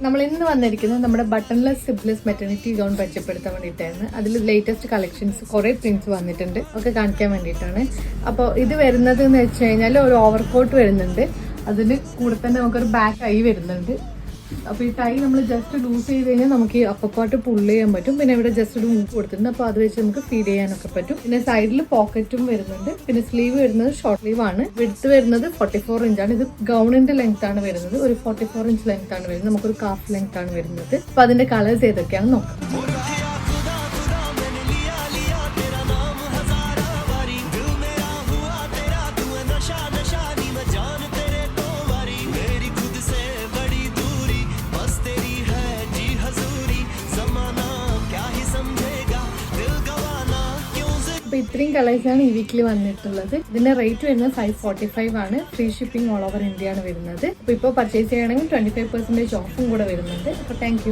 നമ്മൾ ഇന്ന് വന്നിരിക്കുന്നത് നമ്മുടെ ബട്ടൺലെസ് സിബ്ലെസ് മെറ്റർണിറ്റി ഗൗൺ പരിചയപ്പെടുത്താൻ വേണ്ടിയിട്ടാണ്. അതിൽ ലേറ്റസ്റ്റ് കളക്ഷൻസ് കുറെ പ്രിന്റ്സ് വന്നിട്ടുണ്ട്, ഒക്കെ കാണിക്കാൻ വേണ്ടിയിട്ടാണ്. അപ്പോൾ ഇത് വരുന്നത് എന്ന് വെച്ച് കഴിഞ്ഞാൽ ഒരു ഓവർകോട്ട് വരുന്നുണ്ട്, അതിന് കൂടെ തന്നെ നമുക്കൊരു ബാക്ക് ടൈ വരുന്നുണ്ട്. അപ്പോൾ ഈ ടൈ നമ്മൾ ജസ്റ്റ് ലൂസ് ചെയ്ത് കഴിഞ്ഞാൽ നമുക്ക് ഈ അപ്പർ പാർട്ട് പുള്ള് ചെയ്യാൻ പറ്റും. പിന്നെ ഇവിടെ ജസ്റ്റ് ഒരു മൂവ് കൊടുത്തിട്ടുണ്ട്, അപ്പോൾ അത് വെച്ച് നമുക്ക് ഫീഡ് ചെയ്യാനൊക്കെ പറ്റും. പിന്നെ സൈഡിൽ പോക്കറ്റും വരുന്നുണ്ട്. പിന്നെ സ്ലീവ് വരുന്നത് ഷോർട്ട് സ്ലീവ് ആണ്. വിഡ്ത്ത് വരുന്നത് 44 ഇഞ്ചാണ്. ഇത് ഗൗണിന്റെ ലെങ്ത് ആണ് വരുന്നത്, ഒരു 44 ഇഞ്ച് ലെങ്ത് ആണ് വരുന്നത്. നമുക്കൊരു കാഫ് ലെങ്ത് ആണ് വരുന്നത്. അപ്പോൾ അതിന്റെ കളേഴ്സ് ഏതൊക്കെയാണെന്ന് നോക്കാം. അപ്പോൾ ഇത്രയും കളേഴ്സാണ് ഈ വീക്കിൽ വന്നിട്ടുള്ളത്. ഇതിന്റെ റേറ്റ് വരുന്നത് 545 ആണ്. Free shipping all over India ആണ് വരുന്നത്. അപ്പോൾ ഇപ്പോൾ പർച്ചേസ് ചെയ്യണമെങ്കിൽ 25% ഓഫും കൂടെ വരുന്നുണ്ട്. അപ്പോൾ താങ്ക്